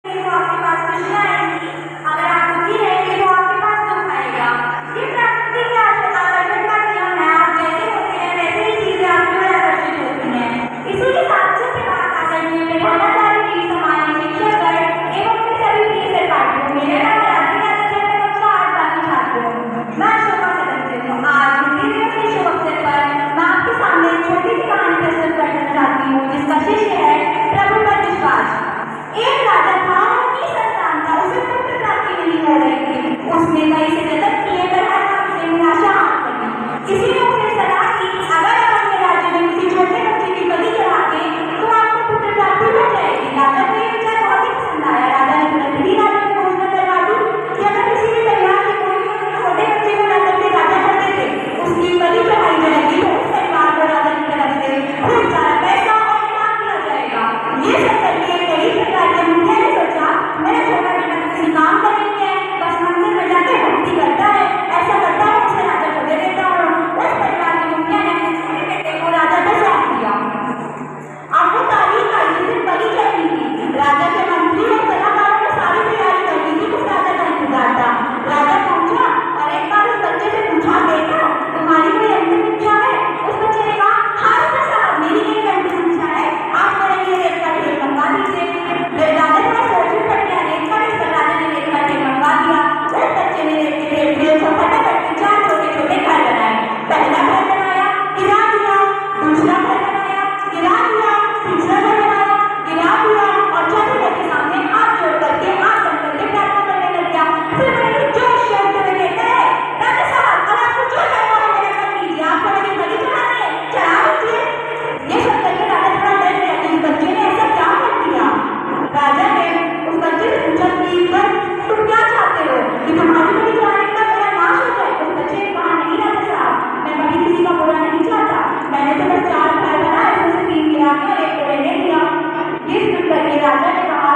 तो आपके पास खुशियाँ आएंगी। अगर आप दुखी रहेंगे तो आपके पास दुख आएगा। ये प्रकृति के आकर्षण का नियम है। आप जैसे होते हैं वैसे ही चीजें आपकी ओर आकर्षित होती हैं। इसी के साथ के बाद आकर्षण में धर्माचार्य की समाज शिक्षकगण एवं उनके सभी प्रिय सहपाठियों मेरा नाम राधिका है। मैं कक्षा 8 बाकी छात्र हूँ। मैं अशोका सदस्य हूँ। आज हिंदी दिवस के शुभ अवसर पर मैं आपके सामने एक छोटी सी कहानी प्रस्तुत करना चाहती हूँ जिसका शीर्षक है प्रभु पर विश्वास। एक राजा था, अपनी संतान था, उसे पुत्र प्राप्ति नहीं हो रही थी। उसने कई से जतन किए पर हर काम से निराशा हाथ लगी। किसी ने उसे सलाह दी कि अगर आप अपने राज्य में किसी छोटे बच्चे की बलि चढ़ा दें तो आपको पुत्र प्राप्ति हो जाएगी। राजा को यह विचार बहुत ही पसंद आया। राजा ने तुरंत ही राजा को घोषणा करवा दी कि अगर किसी भी परिवार के कोई भी छोटे बच्चे को लाकर के राजा कर देते उसकी बलि चढ़ाई जाएगी तो उस परिवार को राजा की तरफ से खूब सारा पैसा और इनाम दिया जाएगा। ये सब करके कई प्रकार के मुखिया ने सोचा मेरा छोटा बेटा किसी काम का नहीं है, बस मंदिर में जाके भक्ति करता है, ऐसा करता है उसे राजा को दे देता हूँ। उस परिवार के मुखिया ने अपने छोटे बेटे को राजा को सौंप दिया। अब वो तारीख आई जिस दिन बलि चढ़नी थी। राजा के मंत्री और सलाहकारों ने सारी तैयारी कर ली थी। उस राजा का इंतजार था। राजा पहुंचा और एक बार उस बच्चे से पूछा बेटा तुम्हारी कोई अंतिम इच्छा है? उस बच्चे ने कहा हाँ राजा साहब मेरी एक अंतिम इच्छा है, आप मेरे लिए रेत का ढेर मंगवा दीजिए। राजा थोड़ा सोच में पड़ गया। रेत का ढेर राजा ने रेत का ढेर मंगवा दिया। उस बच्चे ने रेत के ढेर को फटाफट के 4 छोटे छोटे घर बनाए। पहला घर बनाया, गिरा दिया, दूसरा घर बनाया, गिरा दिया, तीसरा घर बनाया, गिरा दिया और चौथे घर के सामने हाथ जोड़ करके हाथ बंद करके प्रार्थना करने लग गया। फिर बड़े जोश से उठते हुए कहता है राजा साहब अब आपको जो करना है मेरा कर लीजिए, आपको मेरी बलि चढ़ानी है चढ़ा दीजिए। ये सब करके राजा थोड़ा डर गया कि इस बच्चे ने ऐसा क्या कर दिया। राजा ने उस बच्चे से पूछा कि तुम क्या चाहते हो कि तुम्हारी बलि चढ़ाने का मेरा नाश हो जाए? उस बच्चे ने कहा नहीं राजा साहब मैं कभी किसी का बुरा नहीं चाहता, मैंने तो बस 4 घर बनाए उसमें से 3 गिरा दिया और 1 को रहने दिया। ये सुन करके राजा ने कहा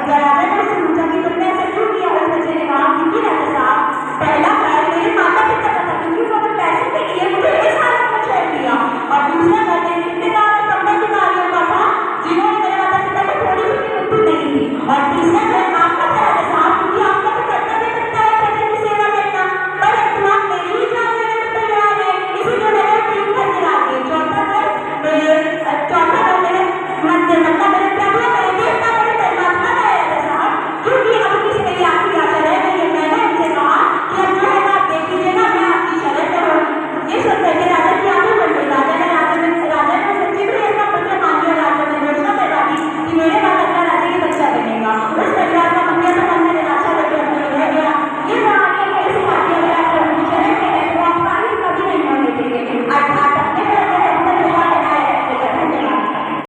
राजा ने उससे पूछा कि तुमने ऐसा क्यों किया? उस बच्चे ने कहा क्योंकि राजा साहब पहला घर मेरे माता पिता का था क्योंकि उन्होंने पैसे के लिए मुझे इस हालत में छोड़ दिया और दूसरा घर मेरे रिश्तेदार और संबंधिकारियों का था जिन्होंने मेरे माता पिता को थोड़ी सी भी बुद्धि नहीं थी और तीसरा घर